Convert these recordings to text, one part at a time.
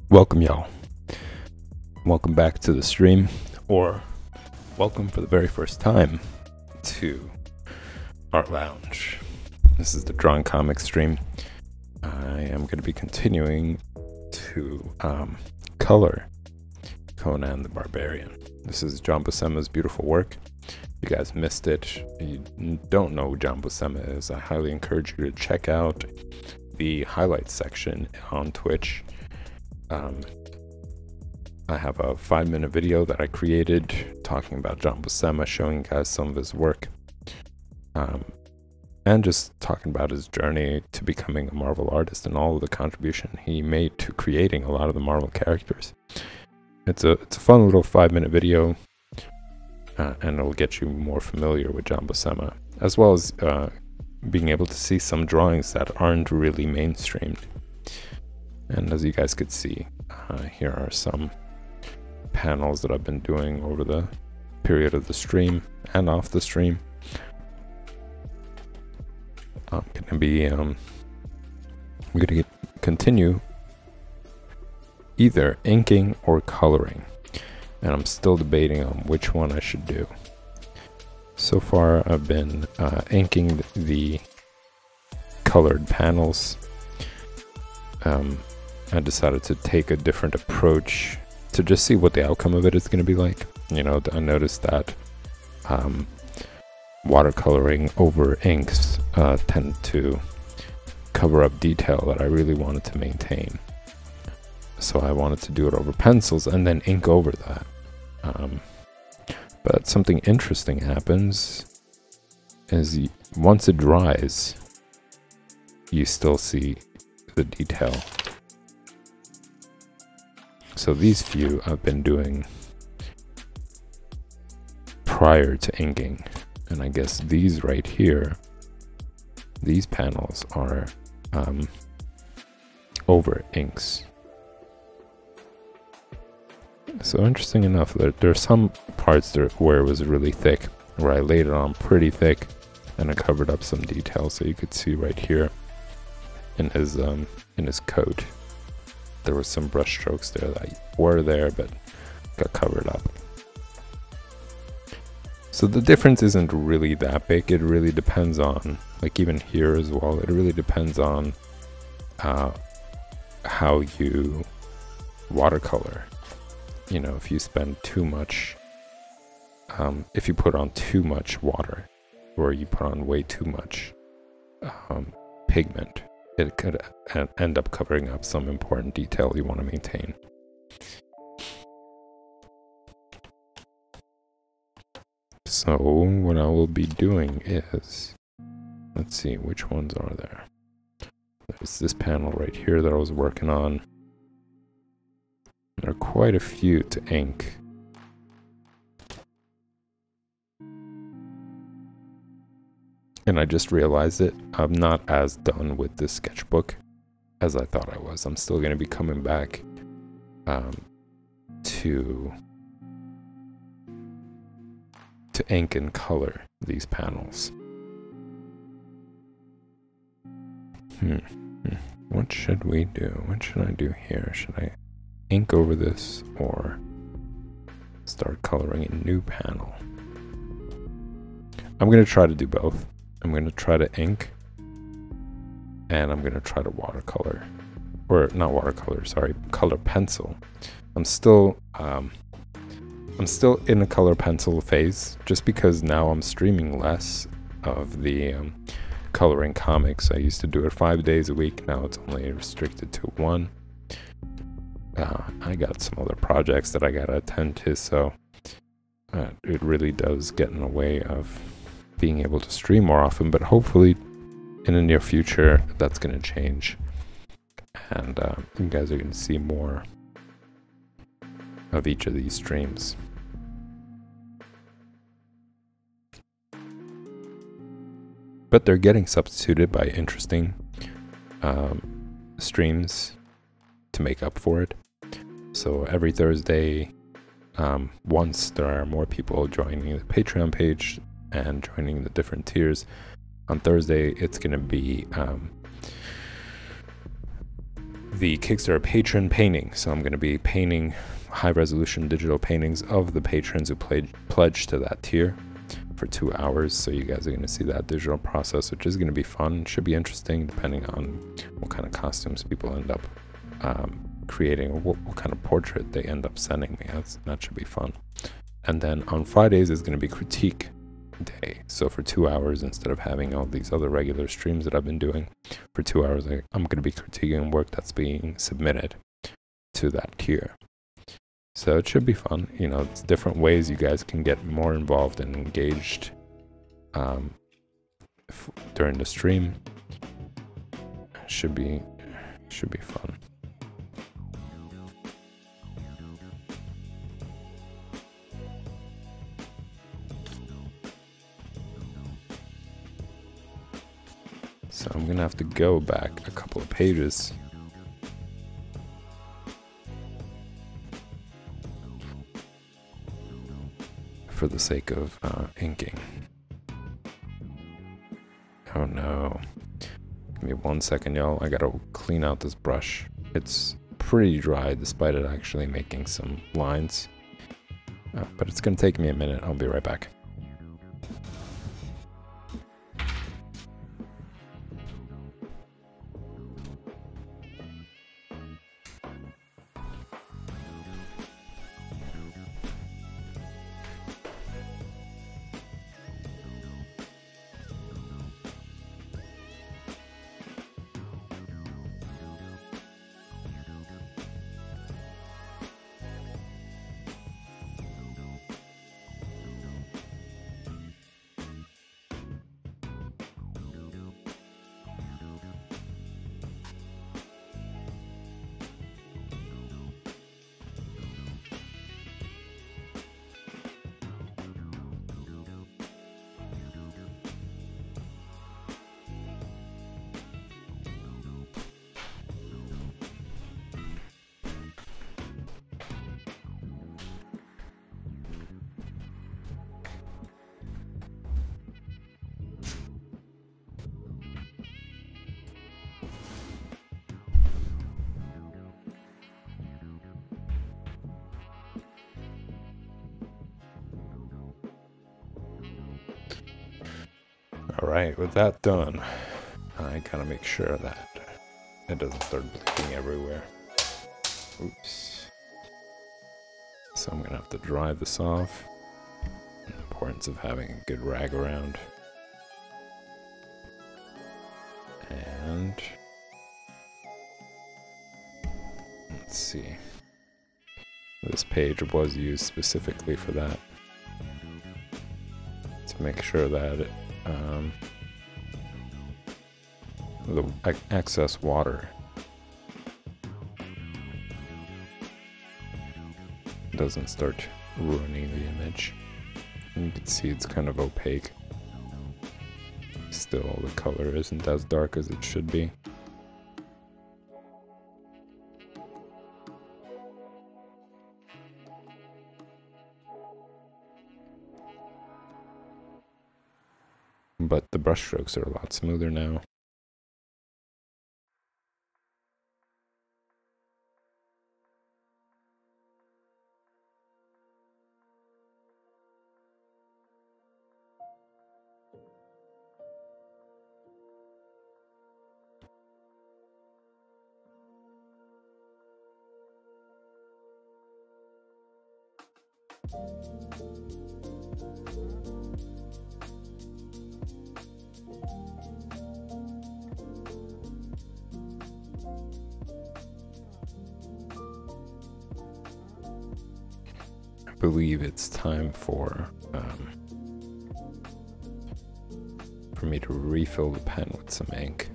Welcome, y'all. Welcome back to the stream, or welcome for the very first time to Art Lounge. This is the Drawing Comics stream. I am going to be continuing to color Conan the Barbarian. This is John Buscema's beautiful work. If you guys missed it, you don't know who John Buscema is, I highly encourage you to check out the highlights section on Twitch. I have a 5-minute video that I created talking about John Buscema, showing you guys some of his work, and just talking about his journey to becoming a Marvel artist and all of the contribution he made to creating a lot of the Marvel characters. It's a fun little 5-minute video, and it'll get you more familiar with John Buscema, as well as being able to see some drawings that aren't really mainstreamed. And as you guys could see, here are some panels that I've been doing over the period of the stream and off the stream. I'm gonna continue either inking or coloring, and I'm still debating on which one I should do. So far I've been inking the colored panels. I decided to take a different approach to just see what the outcome of it is going to be like. You know, I noticed that watercoloring over inks tend to cover up detail that I really wanted to maintain. So I wanted to do it over pencils and then ink over that. But something interesting happens is once it dries, you still see the detail. So these few I've been doing prior to inking, and I guess these right here, these panels are over inks. So interesting enough that there are some parts where it was really thick, where I laid it on pretty thick and I covered up some details. So you could see right here in his coat, there were some brush strokes there that were there but got covered up. So the difference isn't really that big. It really depends on, like even here as well, it really depends on how you watercolor. You know, if you spend too much, if you put on too much water, or you put on way too much pigment, it could end up covering up some important detail you want to maintain. So what I will be doing is, let's see, which ones are there? There's this panel right here that I was working on. There are quite a few to ink. and I just realized it. I'm not as done with this sketchbook as I thought I was. I'm still going to be coming back to ink and color these panels. What should we do? What should I do here? Should I ink over this or start coloring a new panel? I'm going to try to do both. I'm going to try to ink, and I'm going to try to watercolor. Or not watercolor, sorry, color pencil. I'm still in the color pencil phase, just because now I'm streaming less of the coloring comics. I used to do it 5 days a week. Now it's only restricted to 1. I got some other projects that I gotta attend to, so it really does get in the way of being able to stream more often, but hopefully in the near future that's going to change, and you guys are going to see more of each of these streams. But they're getting substituted by interesting streams to make up for it. So every Thursday, once there are more people joining the Patreon page and joining the different tiers, on Thursday it's going to be the Kickstarter patron painting. So I'm going to be painting high resolution digital paintings of the patrons who pledged to that tier for 2 hours. So you guys are going to see that digital process, which is going to be fun. Should be interesting depending on what kind of costumes people end up creating, or what kind of portrait they end up sending me. That should be fun. And then on Fridays is going to be critique day. So for 2 hours, instead of having all these other regular streams that I've been doing, for 2 hours I'm going to be critiquing work that's being submitted to that tier. So it should be fun. You know, it's different ways you guys can get more involved and engaged during the stream. Should be fun. So I'm gonna have to go back a couple of pages. For the sake of inking. Oh no. Give me 1 second, y'all. I gotta clean out this brush. It's pretty dry despite it actually making some lines. But it's gonna take me a minute. I'll be right back. Alright, with that done, I gotta make sure that it doesn't start bleeding everywhere. Oops. So I'm gonna have to dry this off. The importance of having a good rag around. And let's see. This page was used specifically for that. To make sure that it the excess water doesn't start ruining the image. And you can see it's kind of opaque. still the color isn't as dark as it should be. But the brush strokes are a lot smoother now. I believe it's time for me to refill the pen with some ink.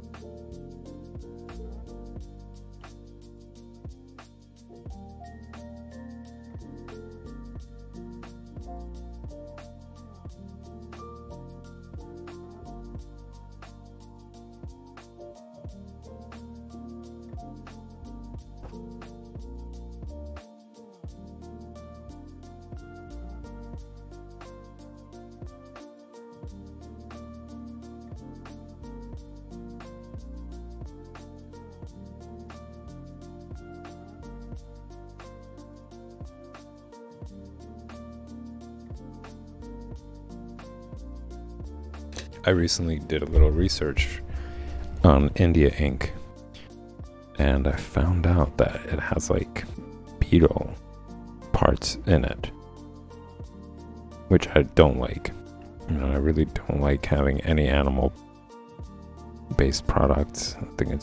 I recently did a little research on India ink, and I found out that it has like beetle parts in it, which I don't like. You know, I really don't like having any animal based products. I think I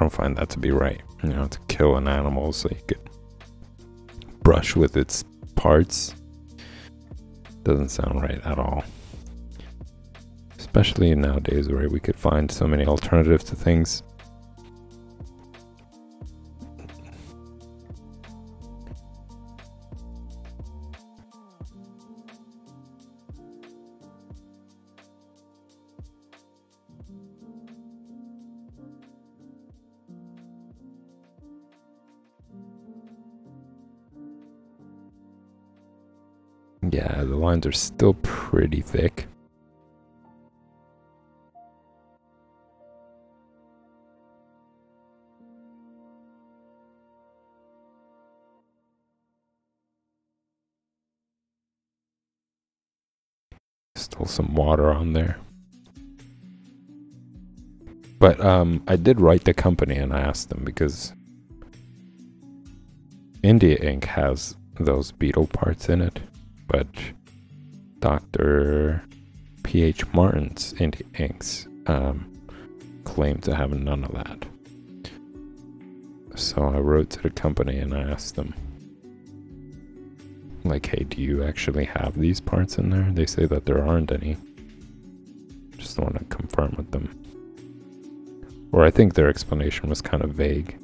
don't find that to be right. You know, to kill an animal so you could brush with its parts doesn't sound right at all. Especially nowadays where we could find so many alternatives to things. Yeah, the lines are still pretty thick. Still some water on there. But I did write the company and I asked them because India ink has those beetle parts in it. But Dr. P.H. Martin's India inks claim to have none of that. So I wrote to the company and I asked them, like, hey, do you actually have these parts in there? They say that there aren't any. Just want to confirm with them. Or I think their explanation was kind of vague.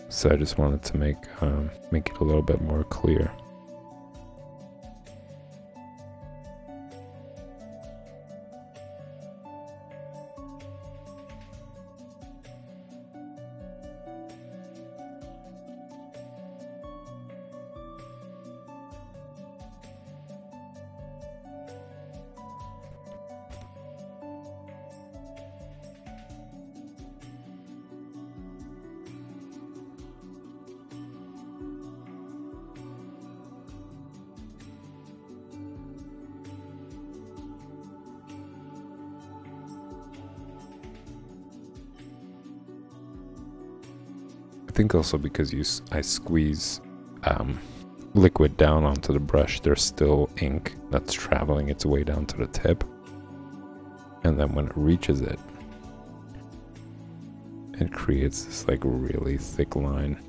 So I just wanted to make it a little bit more clear. I think also because I squeeze liquid down onto the brush, there's still ink that's traveling its way down to the tip. And then when it reaches it, it creates this like really thick line.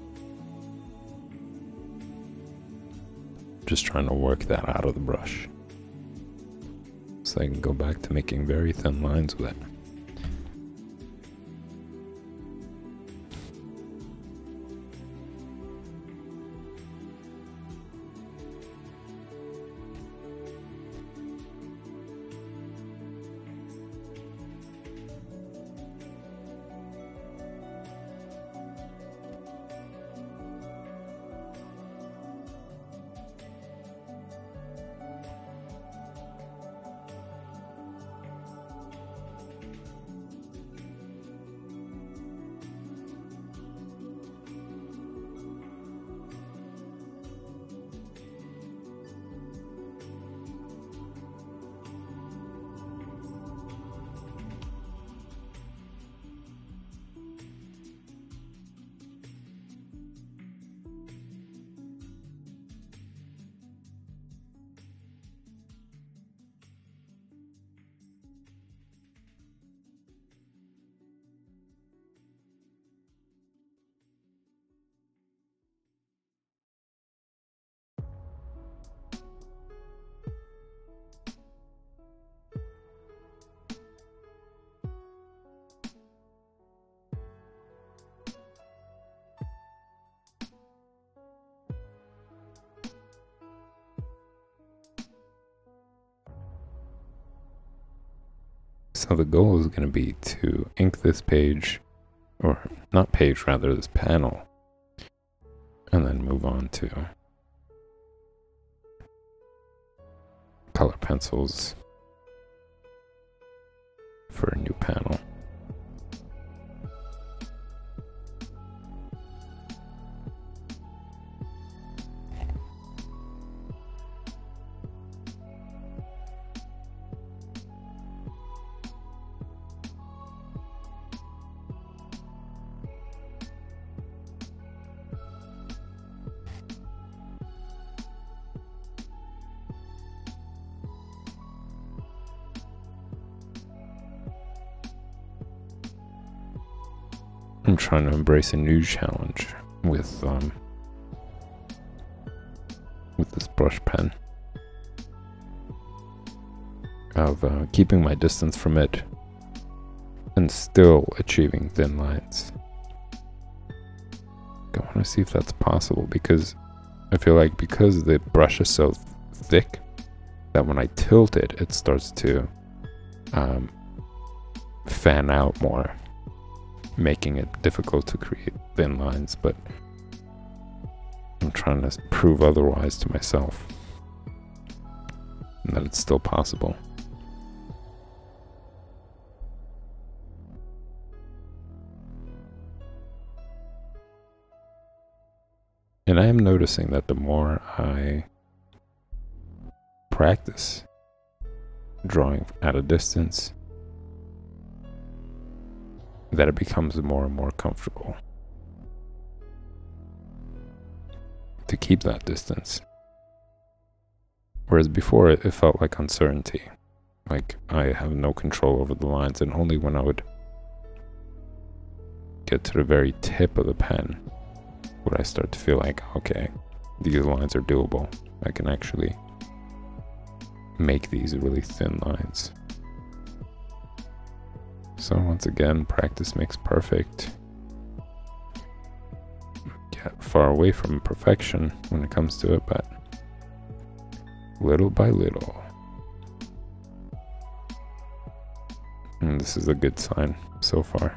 Just trying to work that out of the brush, so I can go back to making very thin lines with it. So the goal is going to be to ink this page, or not page, rather this panel, and then move on to color pencils for a new panel. I'm trying to embrace a new challenge with this brush pen of keeping my distance from it and still achieving thin lines. I want to see if that's possible, because I feel like because the brush is so thick that when I tilt it, it starts to fan out more, making it difficult to create thin lines, but I'm trying to prove otherwise to myself, and that it's still possible. And I am noticing that the more I practice drawing at a distance, that it becomes more and more comfortable to keep that distance. Whereas before it felt like uncertainty, like I have no control over the lines, and only when I would get to the very tip of the pen would I start to feel like, okay, these lines are doable. I can actually make these really thin lines. So once again, practice makes perfect. Get far away from perfection when it comes to it, but little by little. And this is a good sign so far.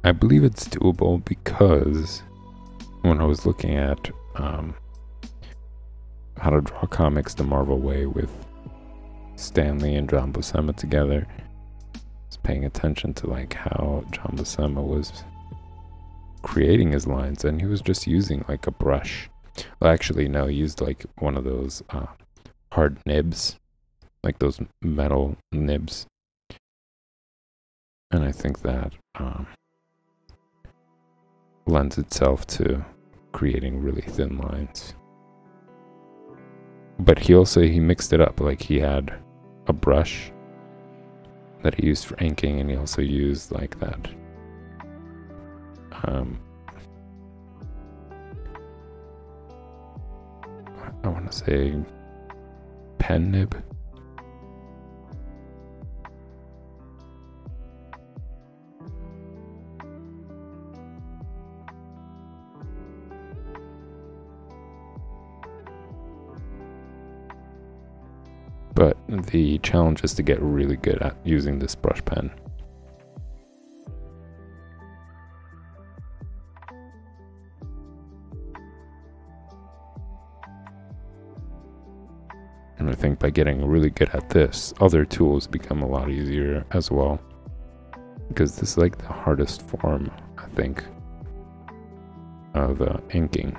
I believe it's doable because when I was looking at how to draw comics the Marvel way with Stan Lee and John Buscema together, I was paying attention to like how John Buscema was creating his lines, and he was just using like a brush. Well, actually, no, he used like one of those hard nibs, like those metal nibs, and I think that lends itself to creating really thin lines. But he mixed it up. Like he had a brush that he used for inking, and he also used like that I want to say pen nib. But the challenge is to get really good at using this brush pen. And I think by getting really good at this, other tools become a lot easier as well. Because this is like the hardest form, I think, of inking.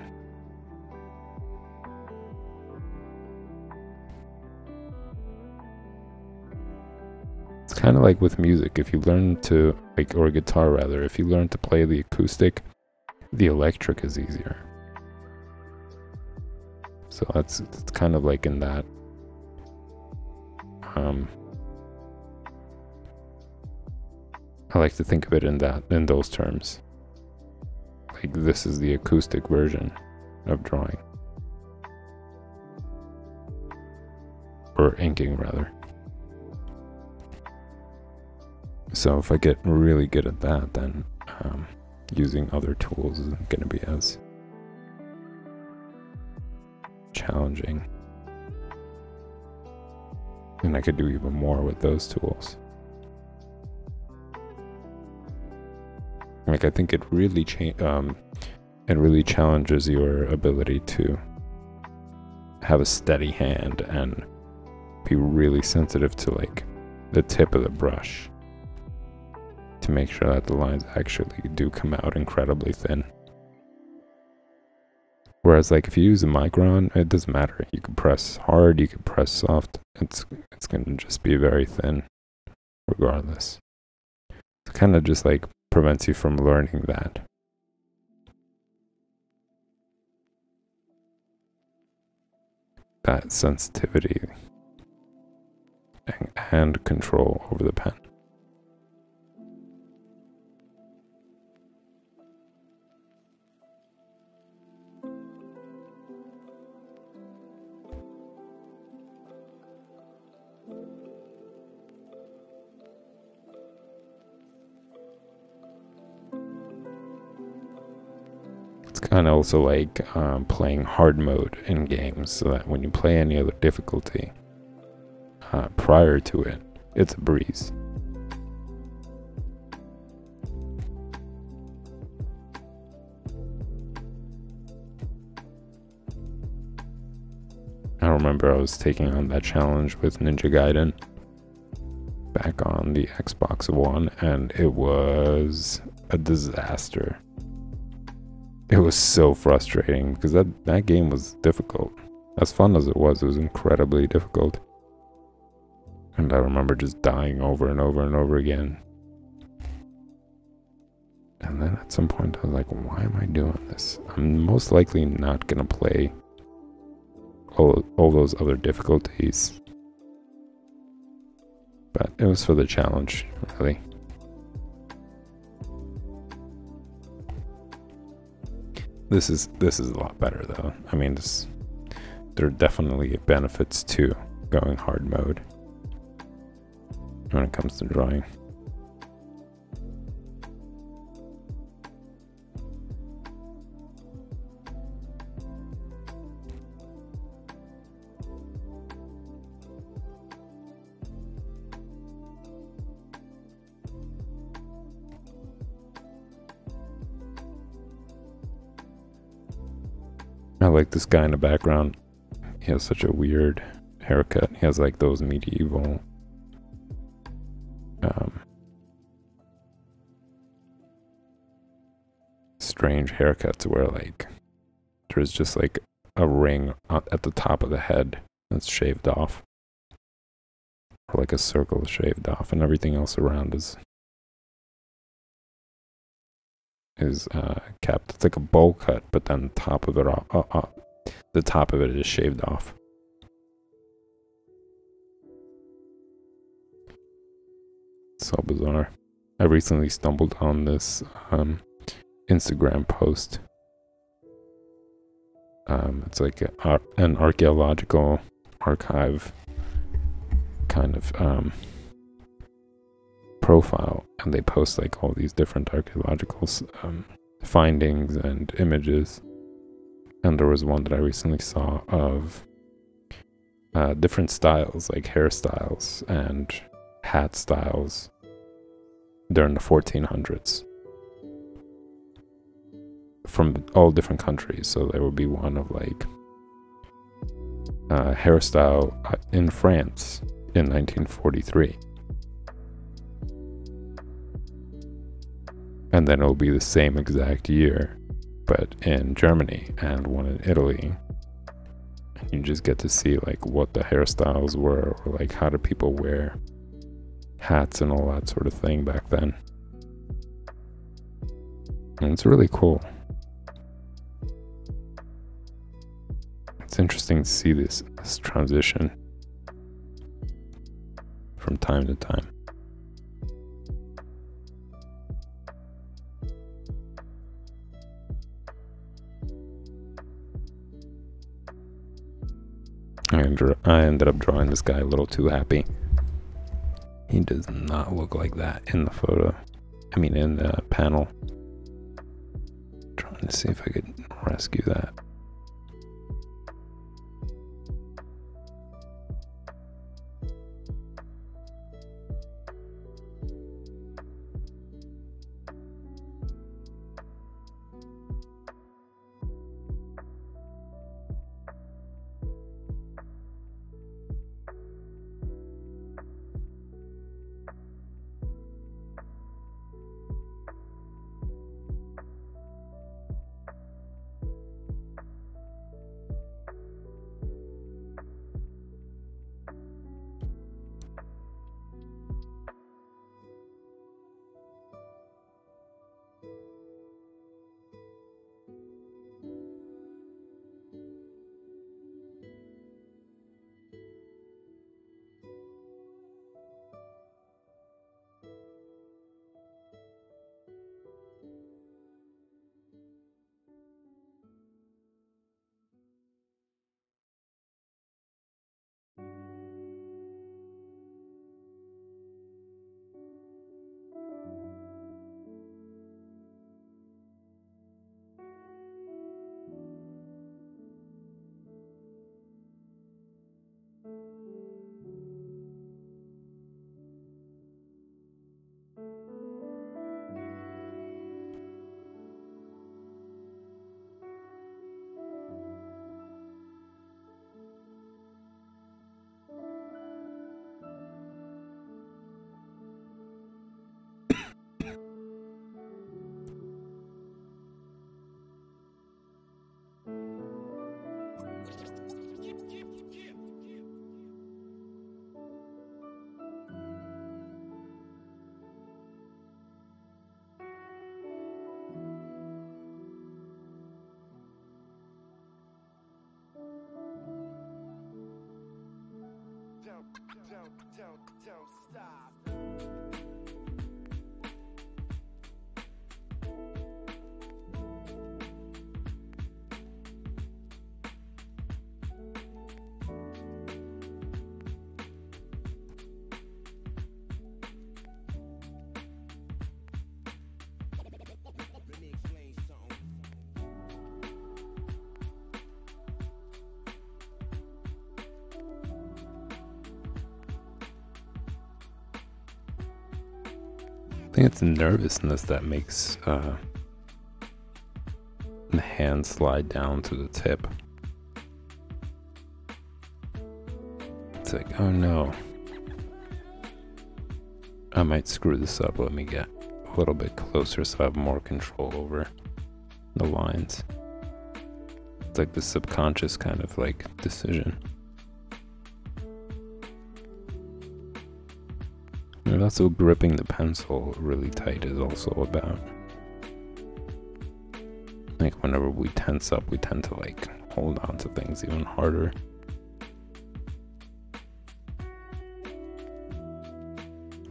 It's kind of like with music. If you learn to, like, or guitar rather, if you learn to play the acoustic, the electric is easier. So it's kind of like in that. I like to think of it in those terms. Like, this is the acoustic version of drawing. Or inking, rather. So if I get really good at that, then using other tools isn't going to be as challenging. And I could do even more with those tools. Like, I think it really challenges your ability to have a steady hand and be really sensitive to, like, the tip of the brush to make sure that the lines actually do come out incredibly thin. Whereas, like, if you use a micron, it doesn't matter. You can press hard, you can press soft. It's gonna just be very thin, regardless. It kind of just, like, prevents you from learning that sensitivity and hand control over the pen. It's kind of also like playing hard mode in games, so that when you play any other difficulty prior to it, it's a breeze. I remember I was taking on that challenge with Ninja Gaiden back on the Xbox One, and it was a disaster. It was so frustrating because that game was difficult. As fun as it was incredibly difficult. And I remember just dying over and over and over again. And then at some point I was like, why am I doing this? I'm most likely not gonna play all those other difficulties. But it was for the challenge, really. This is a lot better though. I mean, there are definitely benefits to going hard mode when it comes to drawing. I like this guy in the background. He has such a weird haircut. He has like those medieval strange haircuts where like there's just like a ring at the top of the head that's shaved off, or like a circle shaved off, and everything else around is capped. It's like a bowl cut, but then the top of it is shaved off. So bizarre. I recently stumbled on this Instagram post. It's like an archaeological archive kind of profile, and they post like all these different archaeological findings and images. And there was one that I recently saw of different styles, like hairstyles and hat styles during the 1400s from all different countries. So there would be one of like hairstyle in France in 1943. And then it'll be the same exact year, but in Germany, and one in Italy. And you just get to see like what the hairstyles were, or like how do people wear hats and all that sort of thing back then. And it's really cool. It's interesting to see this transition from time to time. I ended up drawing this guy a little too happy. He does not look like that in the photo. I mean, in the panel. Trying to see if I could rescue that. Don't stop. Let me explain something. I think it's the nervousness that makes the hand slide down to the tip. It's like, oh no, I might screw this up. Let me get a little bit closer so I have more control over the lines. It's like the subconscious kind of like decision. And that's what gripping the pencil really tight is also about. Like whenever we tense up, we tend to like hold on to things even harder.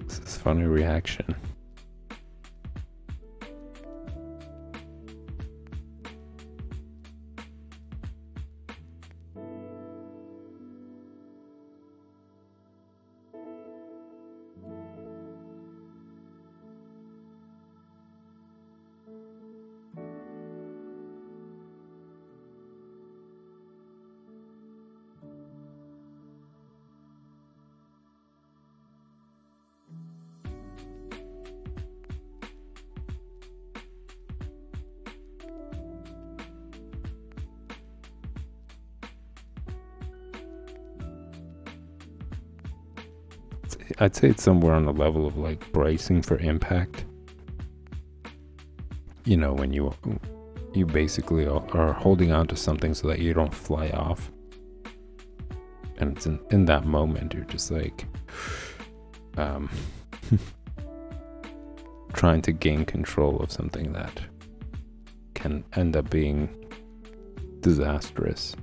This is a funny reaction. I'd say it's somewhere on the level of like bracing for impact. You know, when you basically are holding on to something so that you don't fly off. And it's in that moment you're just like trying to gain control of something that can end up being disastrous.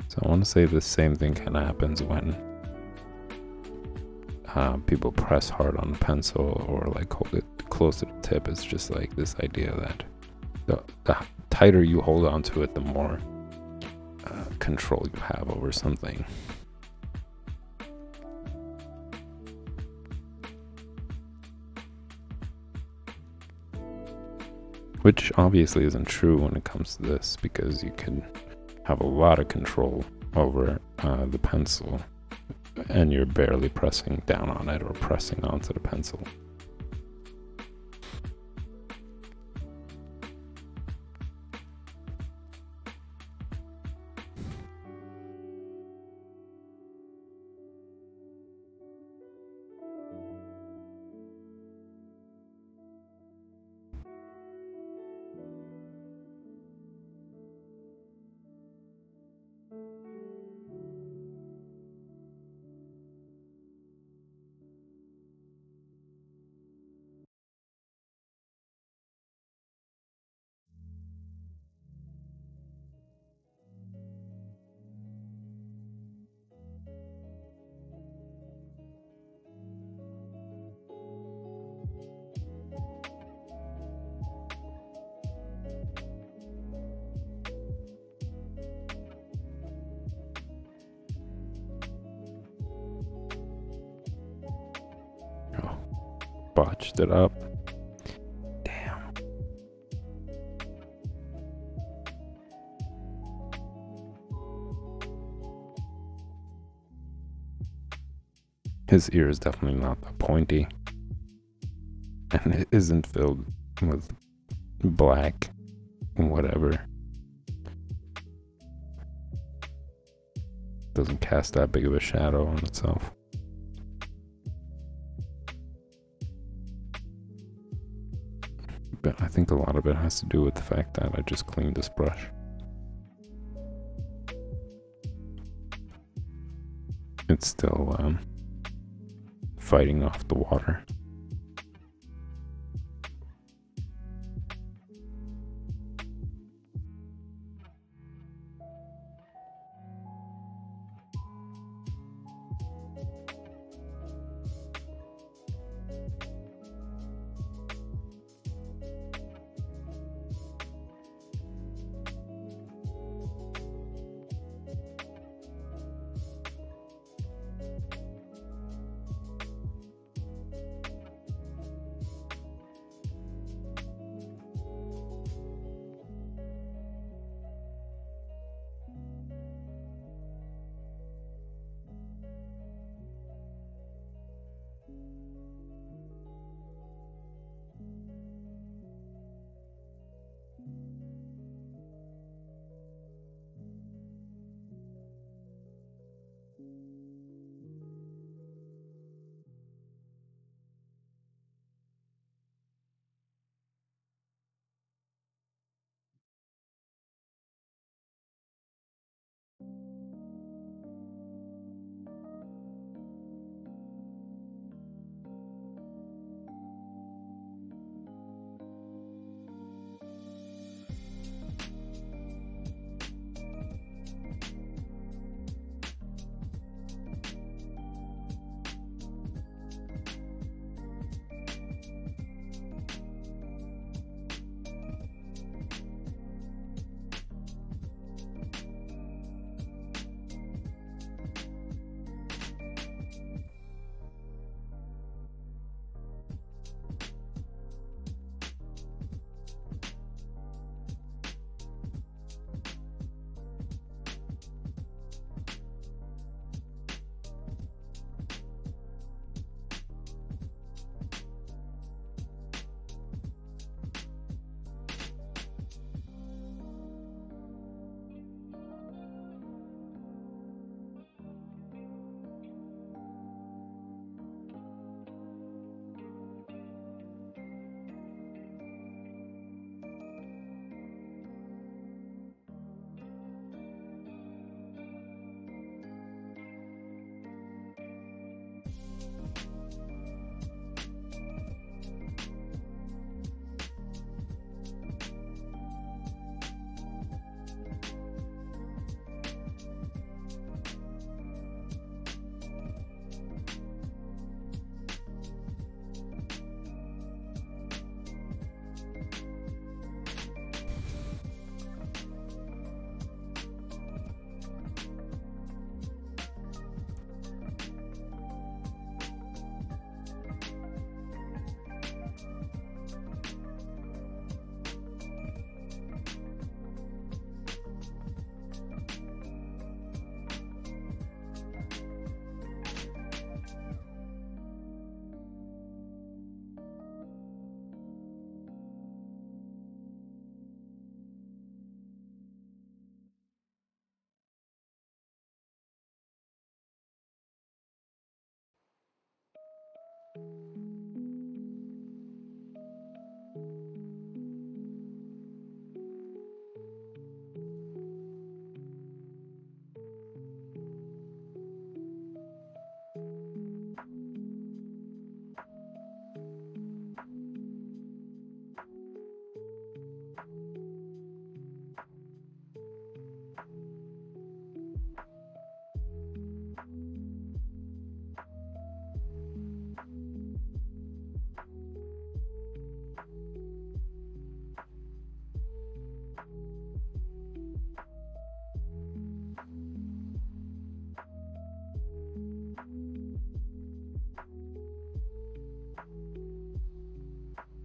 So I want to say the same thing kind of happens when people press hard on a pencil or like hold it close to the tip. It's just like this idea that the tighter you hold on to it, the more control you have over something. Which obviously isn't true when it comes to this, because you can have a lot of control over the pencil and you're barely pressing down on it or pressing onto the pencil. Botched it up. Damn. His ear is definitely not that pointy. And it isn't filled with black whatever. Doesn't cast that big of a shadow on itself. But I think a lot of it has to do with the fact that I just cleaned this brush. It's still fighting off the water.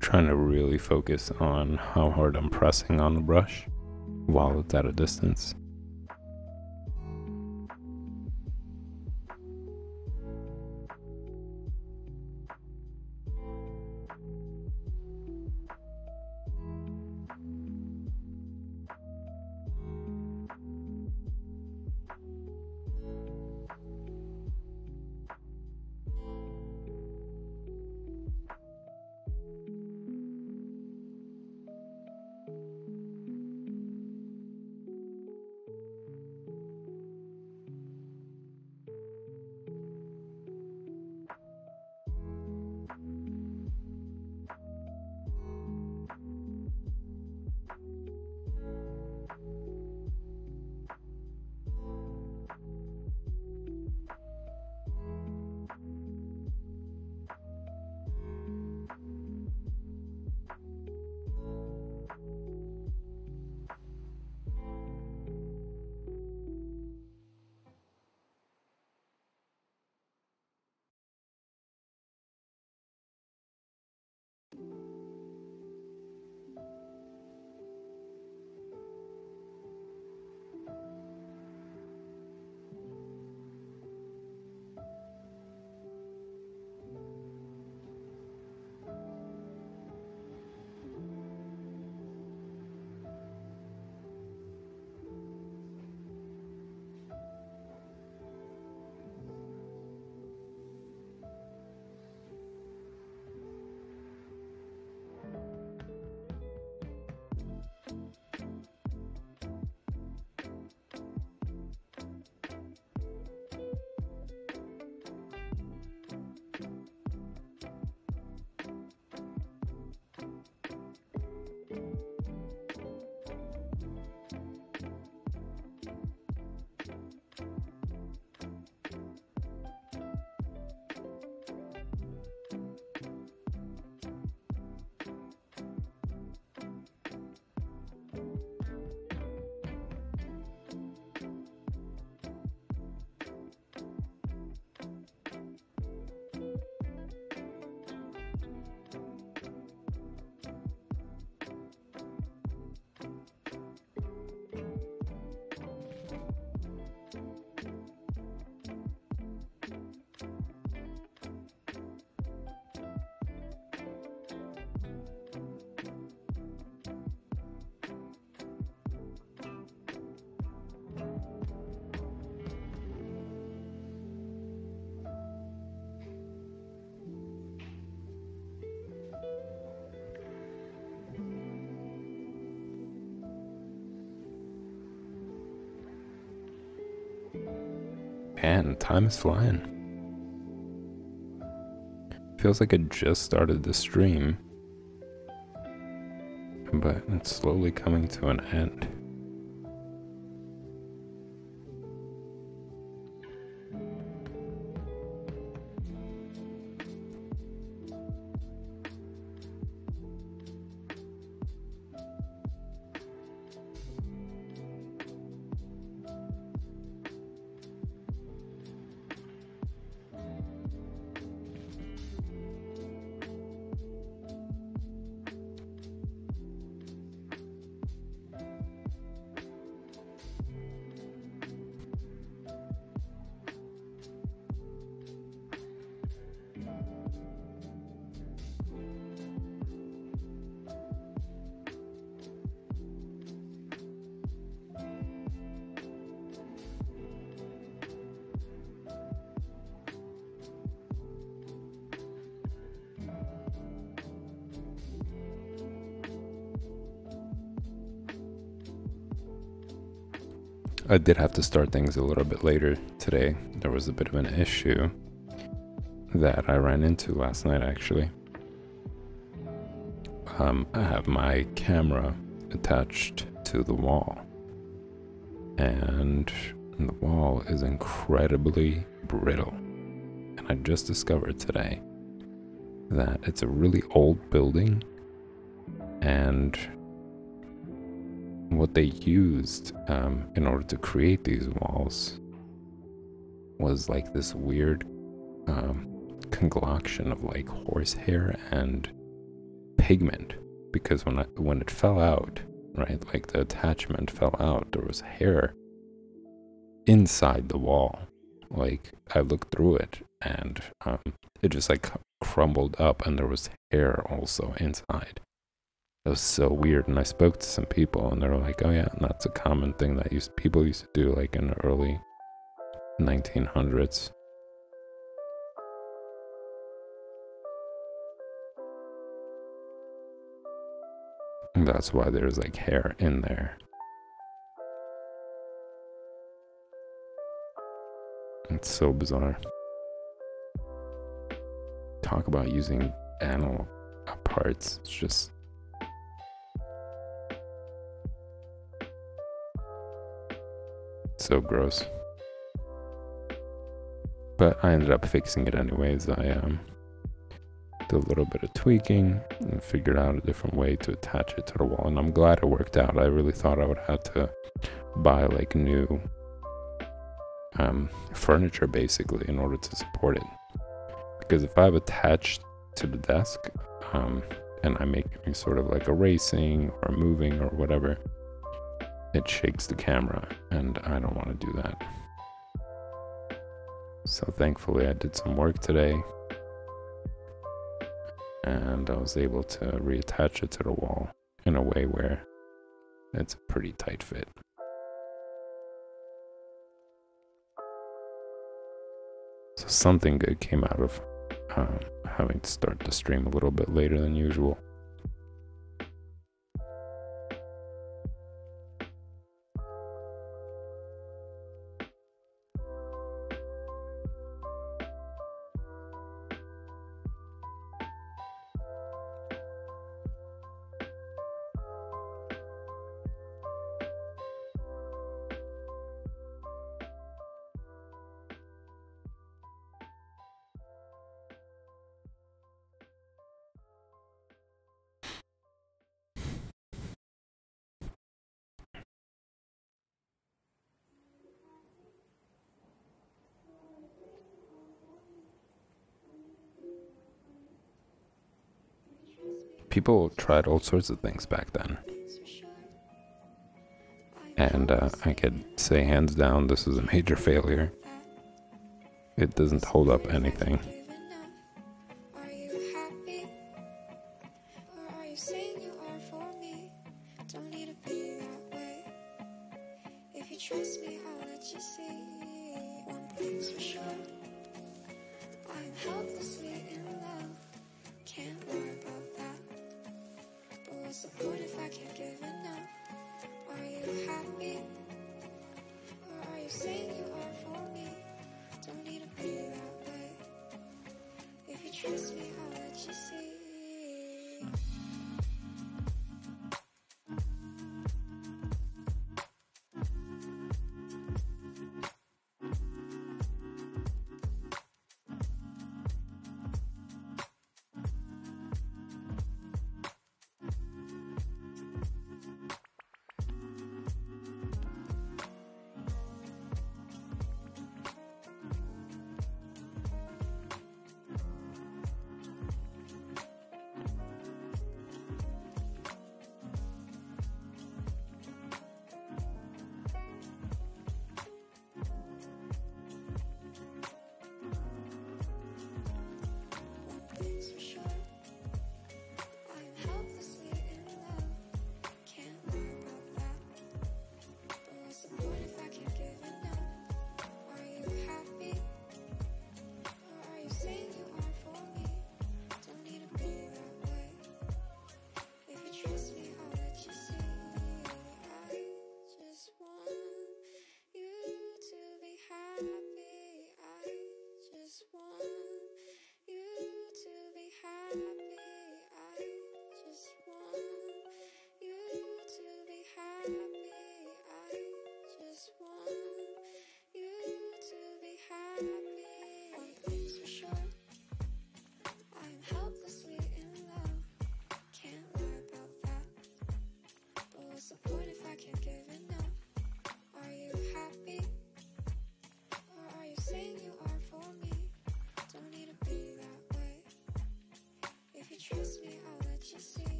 Trying to really focus on how hard I'm pressing on the brush while it's at a distance. Man, time is flying. Feels like I just started the stream, but it's slowly coming to an end. I did have to start things a little bit later today. There was a bit of an issue that I ran into last night, actually. I have my camera attached to the wall, and the wall is incredibly brittle. And I just discovered today that it's a really old building, and what they used in order to create these walls was like this weird concoction of like horsehair and pigment, because when it fell out, right, like the attachment fell out, there was hair inside the wall. Like I looked through it, and it just like crumbled up, and there was hair also inside. It was so weird. And I spoke to some people, and they were like, "Oh yeah, and that's a common thing that people used to do, like in the early 1900s." And that's why there's like hair in there. It's so bizarre. Talk about using animal parts. It's just so gross. But I ended up fixing it anyways. I did a little bit of tweaking and figured out a different way to attach it to the wall, and I'm glad it worked out. I really thought I would have to buy like new furniture basically in order to support it, because if I have attached to the desk and I make any sort of like erasing or moving or whatever, it shakes the camera, and I don't want to do that. So thankfully I did some work today, and I was able to reattach it to the wall in a way where it's a pretty tight fit. So something good came out of having to start the stream a little bit later than usual. People tried all sorts of things back then, and I could say hands down this is a major failure. It doesn't hold up anything.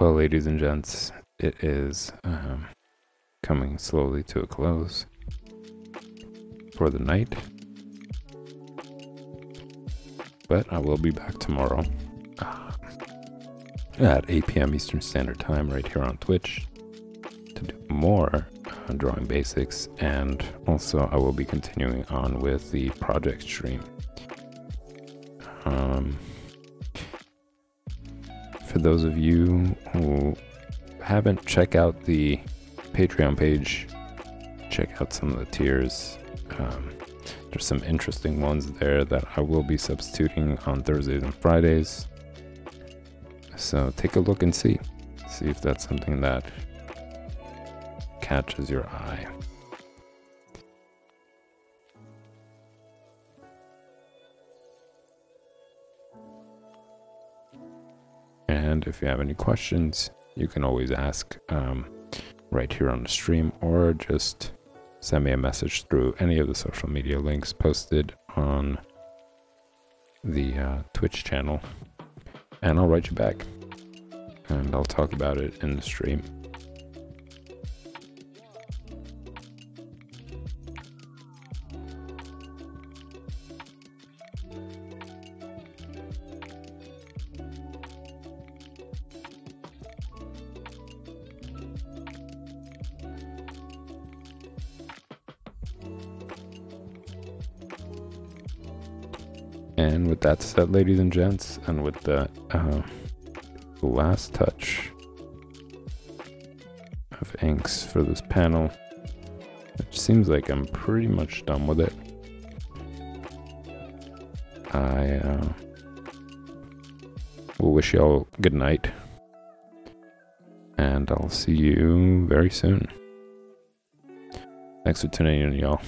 Well, ladies and gents, it is coming slowly to a close for the night. But I will be back tomorrow at 8 p.m. Eastern Standard Time right here on Twitch to do more drawing basics, and also I will be continuing on with the project stream. For those of you who haven't, check out the Patreon page, check out some of the tiers. There's some interesting ones there that I will be substituting on Thursdays and Fridays. So take a look and see if that's something that catches your eye. And if you have any questions, you can always ask right here on the stream, or just send me a message through any of the social media links posted on the Twitch channel, and I'll write you back and I'll talk about it in the stream. And with that said, ladies and gents, and with the last touch of inks for this panel, it seems like I'm pretty much done with it. I will wish y'all good night, and I'll see you very soon. Thanks for tuning in, y'all.